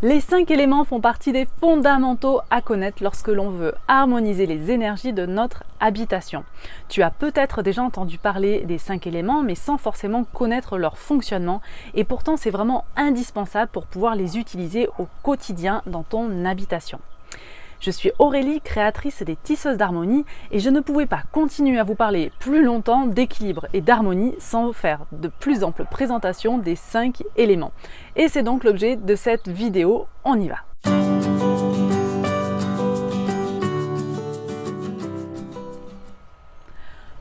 Les 5 éléments font partie des fondamentaux à connaître lorsque l'on veut harmoniser les énergies de notre habitation. Tu as peut-être déjà entendu parler des 5 éléments, mais sans forcément connaître leur fonctionnement, et pourtant c'est vraiment indispensable pour pouvoir les utiliser au quotidien dans ton habitation. Je suis Aurélie, créatrice des Tisseuses d'Harmonie, et je ne pouvais pas continuer à vous parler plus longtemps d'équilibre et d'harmonie sans faire de plus amples présentations des 5 éléments. Et c'est donc l'objet de cette vidéo, on y va.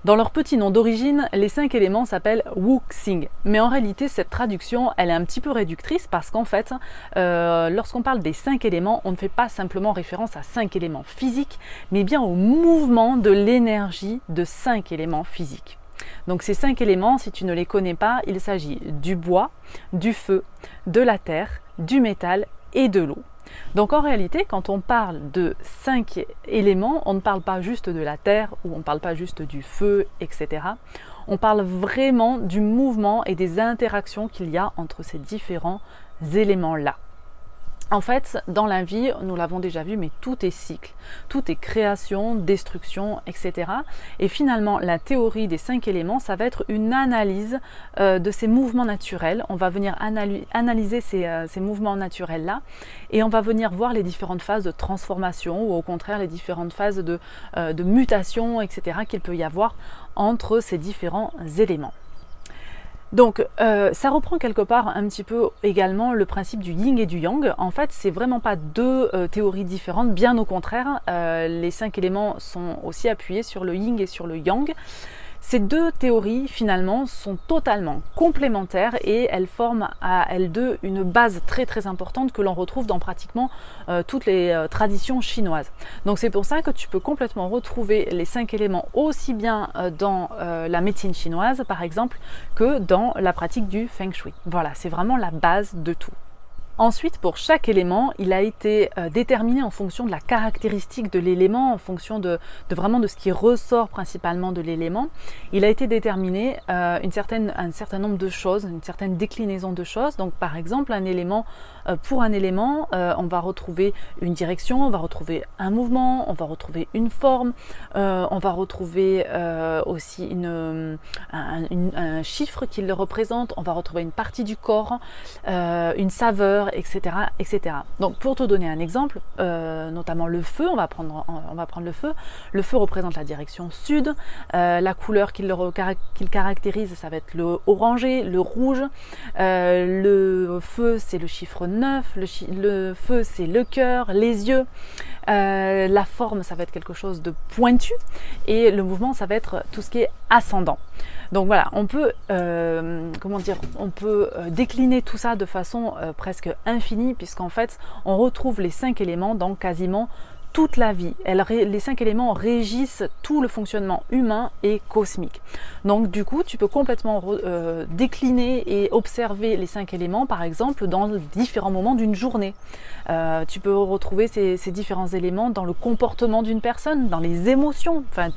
Dans leur petit nom d'origine, les 5 éléments s'appellent Wuxing. Mais en réalité, cette traduction, elle est un petit peu réductrice parce qu'en fait, lorsqu'on parle des 5 éléments, on ne fait pas simplement référence à 5 éléments physiques, mais bien au mouvement de l'énergie de 5 éléments physiques. Donc ces 5 éléments, si tu ne les connais pas, il s'agit du bois, du feu, de la terre, du métal et de l'eau. Donc en réalité, quand on parle de 5 éléments, on ne parle pas juste de la terre ou on ne parle pas juste du feu, etc. On parle vraiment du mouvement et des interactions qu'il y a entre ces différents éléments-là. En fait, dans la vie, nous l'avons déjà vu, mais tout est cycle, tout est création, destruction, etc. Et finalement, la théorie des 5 éléments, ça va être une analyse de ces mouvements naturels. On va venir analyser ces mouvements naturels-là et on va venir voir les différentes phases de transformation ou au contraire les différentes phases de mutation, etc. qu'il peut y avoir entre ces différents éléments. Donc ça reprend quelque part un petit peu également le principe du yin et du yang. En fait, c'est vraiment pas deux théories différentes, bien au contraire. Les 5 éléments sont aussi appuyés sur le yin et sur le yang. Ces deux théories finalement sont totalement complémentaires et elles forment à elles deux une base très importante que l'on retrouve dans pratiquement toutes les traditions chinoises. Donc c'est pour ça que tu peux complètement retrouver les 5 éléments aussi bien dans la médecine chinoise par exemple que dans la pratique du Feng Shui. Voilà, c'est vraiment la base de tout. Ensuite, pour chaque élément, il a été déterminé en fonction de la caractéristique de l'élément, en fonction de vraiment de ce qui ressort principalement de l'élément. Il a été déterminé un certain nombre de choses, une certaine déclinaison de choses. Donc par exemple, pour un élément, on va retrouver une direction, on va retrouver un mouvement, on va retrouver une forme, on va retrouver aussi un chiffre qui le représente, on va retrouver une partie du corps, une saveur, etc. Donc pour te donner un exemple, notamment le feu, on va prendre le feu. Le feu représente la direction sud, la couleur qu'il caractérise, ça va être le orangé, le rouge, le feu c'est le chiffre 9, le feu c'est le cœur, les yeux, la forme ça va être quelque chose de pointu et le mouvement ça va être tout ce qui est ascendant. Donc voilà, on peut décliner tout ça de façon presque infinie puisqu'en fait on retrouve les 5 éléments dans quasiment toute la vie. Les 5 éléments régissent tout le fonctionnement humain et cosmique. Donc du coup, tu peux complètement décliner et observer les 5 éléments, par exemple, dans différents moments d'une journée. Tu peux retrouver ces différents éléments dans le comportement d'une personne, dans les émotions, enfin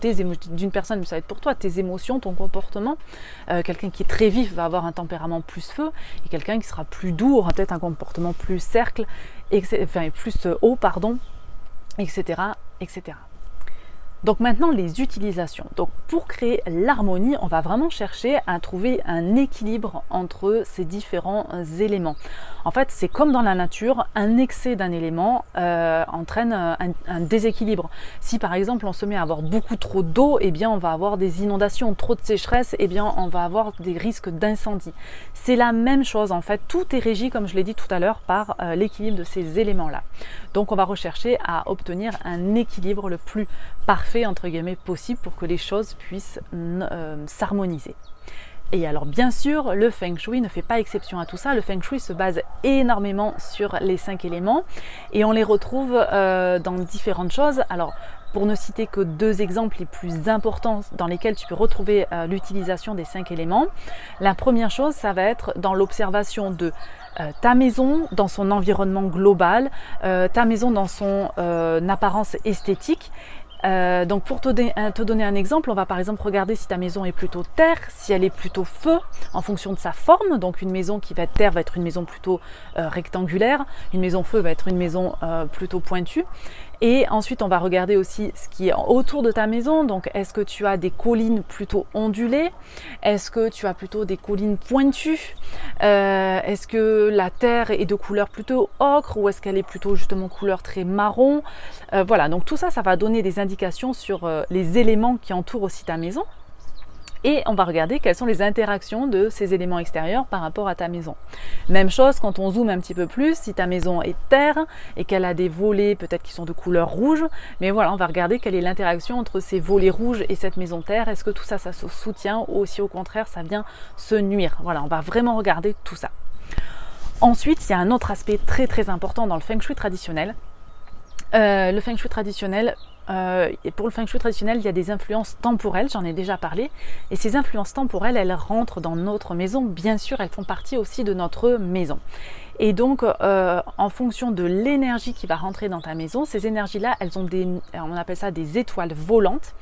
d'une personne, ça va être pour toi, tes émotions, ton comportement. Quelqu'un qui est très vif va avoir un tempérament plus feu, et quelqu'un qui sera plus doux aura peut-être un comportement plus cercle, plus haut, etc. Donc maintenant les utilisations. Donc pour créer l'harmonie, on va vraiment chercher à trouver un équilibre entre ces différents éléments. En fait, c'est comme dans la nature, un excès d'un élément entraîne un déséquilibre. Si par exemple on se met à avoir beaucoup trop d'eau, eh bien on va avoir des inondations, trop de sécheresse, eh bien on va avoir des risques d'incendie. C'est la même chose en fait, tout est régi comme je l'ai dit tout à l'heure par l'équilibre de ces éléments-là. Donc on va rechercher à obtenir un équilibre le plus parfait entre guillemets possible pour que les choses puissent s'harmoniser. Et alors bien sûr, le Feng Shui ne fait pas exception à tout ça. Le Feng Shui se base énormément sur les 5 éléments et on les retrouve dans différentes choses. Alors pour ne citer que 2 exemples les plus importants dans lesquels tu peux retrouver l'utilisation des 5 éléments. La première chose, ça va être dans l'observation de ta maison dans son environnement global, ta maison dans son apparence esthétique Donc pour te donner un exemple, on va par exemple regarder si ta maison est plutôt terre, si elle est plutôt feu, en fonction de sa forme. Donc une maison qui va être terre va être une maison plutôt rectangulaire, une maison feu va être une maison plutôt pointue. Et ensuite, on va regarder aussi ce qui est autour de ta maison. Donc, est-ce que tu as des collines plutôt ondulées? Est-ce que tu as plutôt des collines pointues? Est-ce que la terre est de couleur plutôt ocre ou est-ce qu'elle est plutôt justement couleur très marron? Voilà, donc tout ça, ça va donner des indications sur les éléments qui entourent aussi ta maison. Et on va regarder quelles sont les interactions de ces éléments extérieurs par rapport à ta maison. Même chose quand on zoome un petit peu plus, si ta maison est terre et qu'elle a des volets peut-être qui sont de couleur rouge, mais voilà, on va regarder quelle est l'interaction entre ces volets rouges et cette maison terre. Est-ce que tout ça, ça se soutient ou si au contraire ça vient se nuire? Voilà, on va vraiment regarder tout ça. Ensuite, il y a un autre aspect très très important dans le Feng Shui traditionnel. Le Feng Shui traditionnel, et pour le Feng Shui traditionnel, il y a des influences temporelles, j'en ai déjà parlé, et ces influences temporelles, elles rentrent dans notre maison, bien sûr, elles font partie aussi de notre maison. Et donc, en fonction de l'énergie qui va rentrer dans ta maison, ces énergies-là, elles ont on appelle ça des étoiles volantes.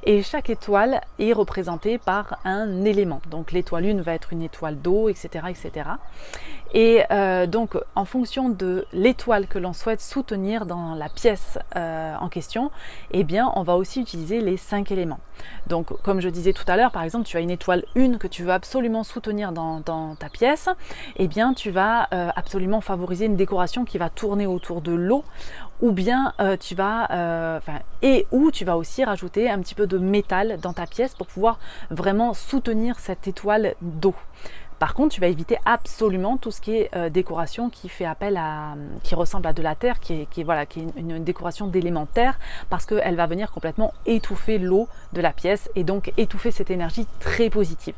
Et chaque étoile est représentée par un élément. Donc, l'étoile 1 va être une étoile d'eau, etc., etc. Et donc, en fonction de l'étoile que l'on souhaite soutenir dans la pièce en question, eh bien, on va aussi utiliser les 5 éléments. Donc, comme je disais tout à l'heure, par exemple, tu as une étoile 1 que tu veux absolument soutenir dans ta pièce, eh bien, tu vas absolument favoriser une décoration qui va tourner autour de l'eau, ou bien tu vas aussi rajouter un petit peu de métal dans ta pièce pour pouvoir vraiment soutenir cette étoile d'eau. Par contre, tu vas éviter absolument tout ce qui est décoration qui fait appel qui ressemble à de la terre, qui est une décoration d'élémentaire, parce qu'elle va venir complètement étouffer l'eau de la pièce et donc étouffer cette énergie très positive.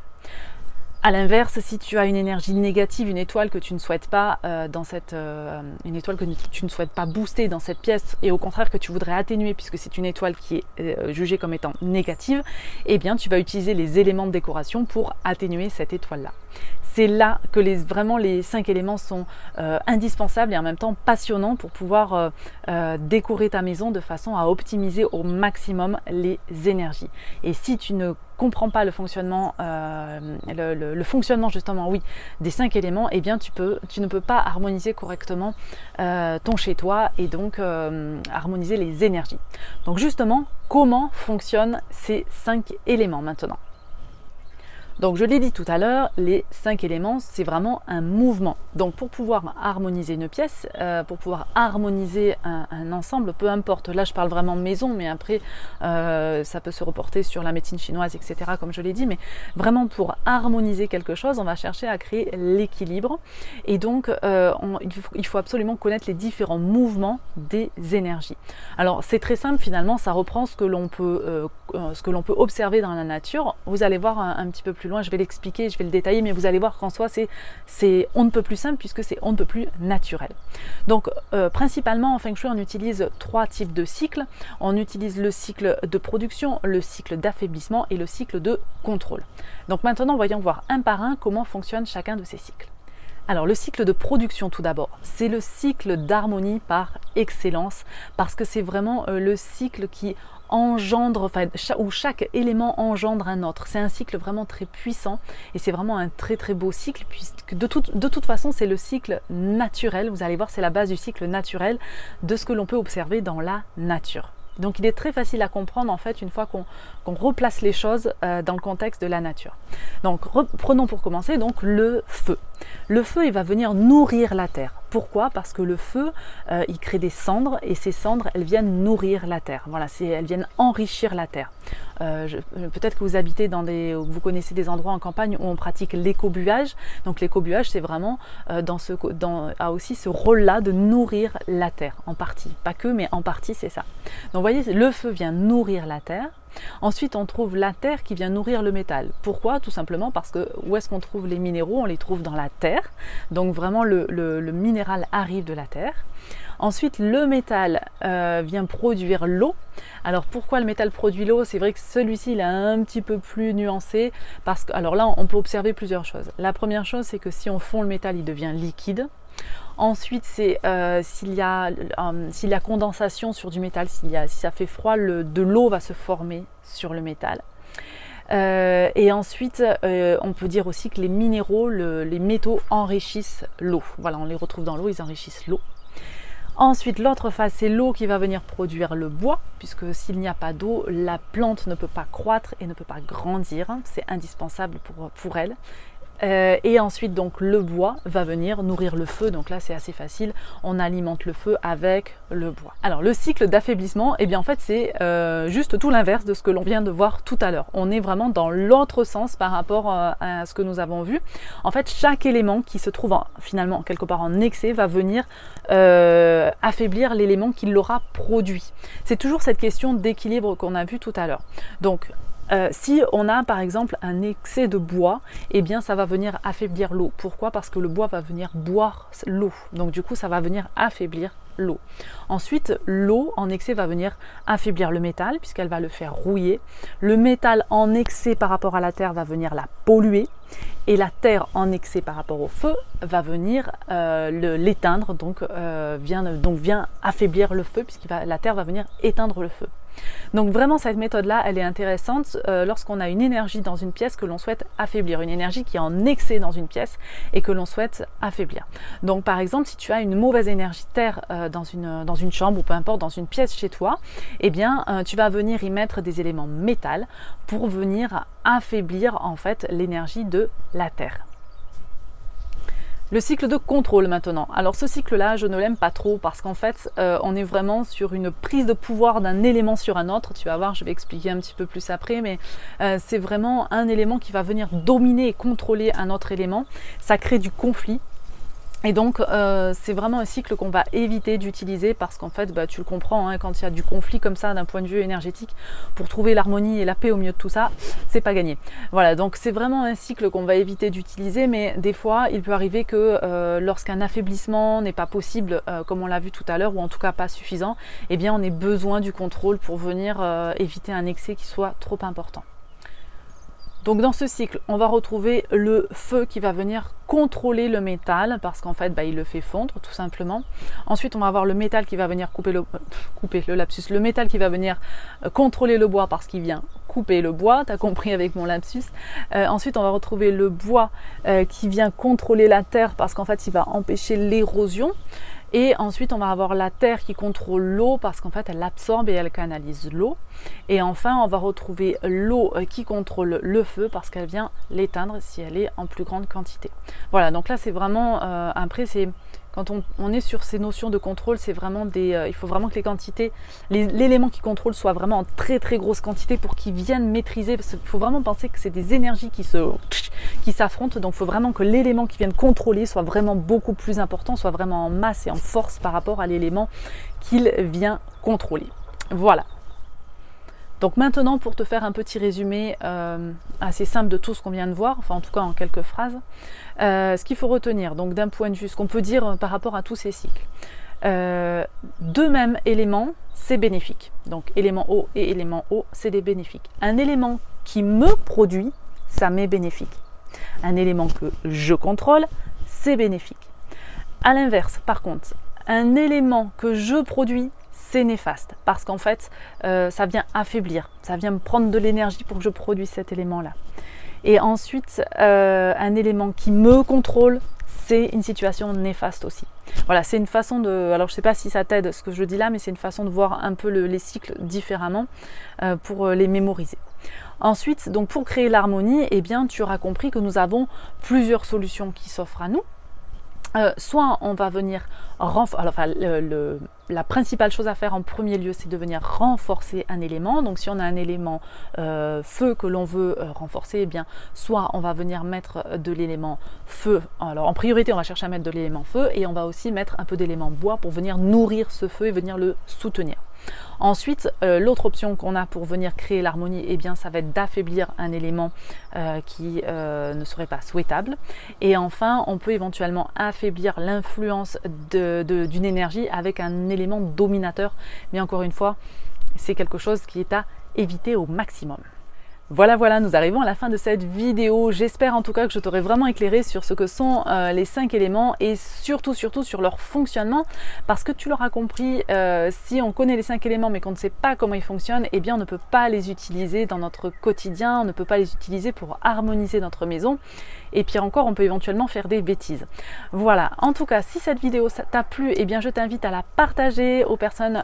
A l'inverse, si tu as une énergie négative, une étoile que tu ne souhaites pas une étoile que tu ne souhaites pas booster dans cette pièce et au contraire que tu voudrais atténuer puisque c'est une étoile qui est jugée comme étant négative, eh bien tu vas utiliser les éléments de décoration pour atténuer cette étoile-là. C'est là que vraiment les 5 éléments sont indispensables et en même temps passionnants pour pouvoir décorer ta maison de façon à optimiser au maximum les énergies. Et si tu ne comprends pas le fonctionnement, justement, oui, des 5 éléments, eh bien tu ne peux pas harmoniser correctement ton chez-toi et donc harmoniser les énergies. Donc justement, comment fonctionnent ces 5 éléments maintenant? Donc je l'ai dit tout à l'heure, les 5 éléments, c'est vraiment un mouvement. Donc pour pouvoir harmoniser une pièce, pour pouvoir harmoniser un ensemble, peu importe, là je parle vraiment maison, mais après ça peut se reporter sur la médecine chinoise, etc. comme je l'ai dit, mais vraiment pour harmoniser quelque chose, on va chercher à créer l'équilibre. Et donc il faut absolument connaître les différents mouvements des énergies. Alors c'est très simple finalement, ça reprend ce que l'on peut observer dans la nature. Vous allez voir un petit peu plus loin, je vais l'expliquer, je vais le détailler, mais vous allez voir qu'en soi c'est on ne peut plus simple puisque c'est on ne peut plus naturel. Donc principalement en Feng Shui on utilise 3 types de cycles. On utilise le cycle de production, le cycle d'affaiblissement et le cycle de contrôle. Donc maintenant voyons voir un par un comment fonctionne chacun de ces cycles. Alors le cycle de production tout d'abord, c'est le cycle d'harmonie par excellence parce que c'est vraiment le cycle qui engendre, où chaque élément engendre un autre. C'est un cycle vraiment très puissant et c'est vraiment un très très beau cycle puisque de toute façon c'est le cycle naturel. Vous allez voir, c'est la base du cycle naturel de ce que l'on peut observer dans la nature. Donc il est très facile à comprendre en fait une fois qu'on replace les choses dans le contexte de la nature. Donc prenons pour commencer donc le feu. Le feu il va venir nourrir la terre. Pourquoi? Parce que le feu il crée des cendres et ces cendres elles viennent nourrir la terre. Voilà, elles viennent enrichir la terre. Peut-être que vous habitez vous connaissez des endroits en campagne où on pratique l'écobuage. Donc l'écobuage c'est vraiment a aussi ce rôle-là de nourrir la terre en partie. Pas que mais en partie c'est ça. Donc vous voyez, le feu vient nourrir la terre. Ensuite, on trouve la terre qui vient nourrir le métal. Pourquoi? Tout simplement parce que où est-ce qu'on trouve les minéraux? On les trouve dans la terre. Donc vraiment, le minéral arrive de la terre. Ensuite, le métal vient produire l'eau. Alors pourquoi le métal produit l'eau? C'est vrai que celui-ci il est un petit peu plus nuancé parce que, alors là, on peut observer plusieurs choses. La première chose, c'est que si on fond le métal, il devient liquide. Ensuite, c'est s'il y a condensation sur du métal, si ça fait froid, de l'eau va se former sur le métal. Et ensuite, on peut dire aussi que les minéraux, les métaux enrichissent l'eau. Voilà, on les retrouve dans l'eau, ils enrichissent l'eau. Ensuite, l'autre phase, c'est l'eau qui va venir produire le bois, puisque s'il n'y a pas d'eau, la plante ne peut pas croître et ne peut pas grandir. C'est indispensable pour elle. Et ensuite, donc, le bois va venir nourrir le feu. Donc là, c'est assez facile. On alimente le feu avec le bois. Alors, le cycle d'affaiblissement, eh bien, en fait, c'est juste tout l'inverse de ce que l'on vient de voir tout à l'heure. On est vraiment dans l'autre sens par rapport à ce que nous avons vu. En fait, chaque élément qui se trouve finalement quelque part en excès va venir affaiblir l'élément qui l'aura produit. C'est toujours cette question d'équilibre qu'on a vu tout à l'heure. Donc, si on a par exemple un excès de bois, eh bien ça va venir affaiblir l'eau. Pourquoi? Parce que le bois va venir boire l'eau. Donc du coup, ça va venir affaiblir l'eau. Ensuite, l'eau en excès va venir affaiblir le métal puisqu'elle va le faire rouiller. Le métal en excès par rapport à la terre va venir la polluer. Et la terre en excès par rapport au feu va venir l'éteindre, donc vient affaiblir le feu puisque la terre va venir éteindre le feu. Donc vraiment cette méthode-là, elle est intéressante lorsqu'on a une énergie dans une pièce que l'on souhaite affaiblir, une énergie qui est en excès dans une pièce et que l'on souhaite affaiblir. Donc par exemple, si tu as une mauvaise énergie terre dans une chambre ou peu importe dans une pièce chez toi, eh bien tu vas venir y mettre des éléments métal pour venir affaiblir en fait l'énergie de la terre. Le cycle de contrôle maintenant. Alors ce cycle-là, je ne l'aime pas trop parce qu'en fait, on est vraiment sur une prise de pouvoir d'un élément sur un autre. Tu vas voir, je vais expliquer un petit peu plus après, mais c'est vraiment un élément qui va venir dominer et contrôler un autre élément. Ça crée du conflit. Et donc c'est vraiment un cycle qu'on va éviter d'utiliser parce qu'en fait tu le comprends, hein, quand il y a du conflit comme ça d'un point de vue énergétique, pour trouver l'harmonie et la paix au milieu de tout ça, c'est pas gagné. Voilà, donc c'est vraiment un cycle qu'on va éviter d'utiliser, mais des fois il peut arriver que lorsqu'un affaiblissement n'est pas possible, comme on l'a vu tout à l'heure, ou en tout cas pas suffisant, eh bien on ait besoin du contrôle pour venir éviter un excès qui soit trop important. Donc dans ce cycle, on va retrouver le feu qui va venir contrôler le métal parce qu'en fait, il le fait fondre tout simplement. Ensuite, on va avoir le métal qui va venir le métal qui va venir contrôler le bois parce qu'il vient couper le bois, tu as compris avec mon lapsus. Ensuite, on va retrouver le bois qui vient contrôler la terre parce qu'en fait, il va empêcher l'érosion. Et ensuite, on va avoir la terre qui contrôle l'eau parce qu'en fait, elle absorbe et elle canalise l'eau. Et enfin, on va retrouver l'eau qui contrôle le feu parce qu'elle vient l'éteindre si elle est en plus grande quantité. Voilà, donc là, c'est vraiment... après, c'est... Quand on est sur ces notions de contrôle, c'est vraiment il faut vraiment que les quantités, l'élément qui contrôle soit vraiment en très très grosse quantité pour qu'il vienne maîtriser. Parce qu'il faut vraiment penser que c'est des énergies qui s'affrontent. Donc il faut vraiment que l'élément qui vienne contrôler soit vraiment beaucoup plus important, soit vraiment en masse et en force par rapport à l'élément qu'il vient contrôler. Voilà. Donc maintenant, pour te faire un petit résumé assez simple de tout ce qu'on vient de voir, enfin en tout cas en quelques phrases, ce qu'il faut retenir, donc d'un point de vue, ce qu'on peut dire par rapport à tous ces cycles. Deux mêmes éléments, c'est bénéfique. Donc élément O et élément O, c'est des bénéfiques. Un élément qui me produit, ça m'est bénéfique. Un élément que je contrôle, c'est bénéfique. À l'inverse, par contre, un élément que je produis, c'est néfaste parce qu'en fait ça vient affaiblir, ça vient me prendre de l'énergie pour que je produise cet élément-là. Et ensuite, un élément qui me contrôle, c'est une situation néfaste aussi. Voilà, c'est une façon de... Alors je ne sais pas si ça t'aide ce que je dis là, mais c'est une façon de voir un peu les cycles différemment pour les mémoriser. Ensuite, donc pour créer l'harmonie, eh bien, tu auras compris que nous avons plusieurs solutions qui s'offrent à nous. Soit on va venir la principale chose à faire en premier lieu, c'est de venir renforcer un élément. Donc si on a un élément feu que l'on veut renforcer, eh bien soit on va venir mettre de l'élément feu. Alors en priorité, on va chercher à mettre de l'élément feu et on va aussi mettre un peu d'élément bois pour venir nourrir ce feu et venir le soutenir. Ensuite, l'autre option qu'on a pour venir créer l'harmonie, eh bien, ça va être d'affaiblir un élément qui ne serait pas souhaitable. Et enfin, on peut éventuellement affaiblir l'influence d'une énergie avec un élément dominateur. Mais encore une fois, c'est quelque chose qui est à éviter au maximum. Voilà, nous arrivons à la fin de cette vidéo. J'espère en tout cas que je t'aurai vraiment éclairé sur ce que sont les 5 éléments et surtout sur leur fonctionnement, parce que tu l'auras compris, si on connaît les 5 éléments mais qu'on ne sait pas comment ils fonctionnent, eh bien on ne peut pas les utiliser dans notre quotidien, on ne peut pas les utiliser pour harmoniser notre maison. Et pire encore, on peut éventuellement faire des bêtises. Voilà, en tout cas, si cette vidéo t'a plu, eh bien je t'invite à la partager aux personnes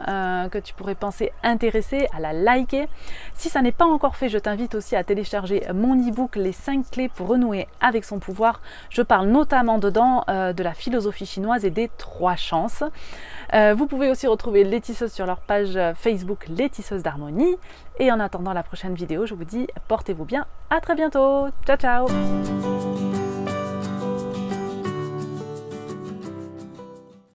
que tu pourrais penser intéressées, à la liker. Si ça n'est pas encore fait, je t'invite aussi à télécharger mon e-book Les 5 clés pour renouer avec son pouvoir. Je parle notamment dedans de la philosophie chinoise et des 3 chances. Vous pouvez aussi retrouver les tisseuses sur leur page Facebook Les Tisseuses d'Harmonie. Et en attendant la prochaine vidéo, je vous dis portez-vous bien, à très bientôt. Ciao ciao.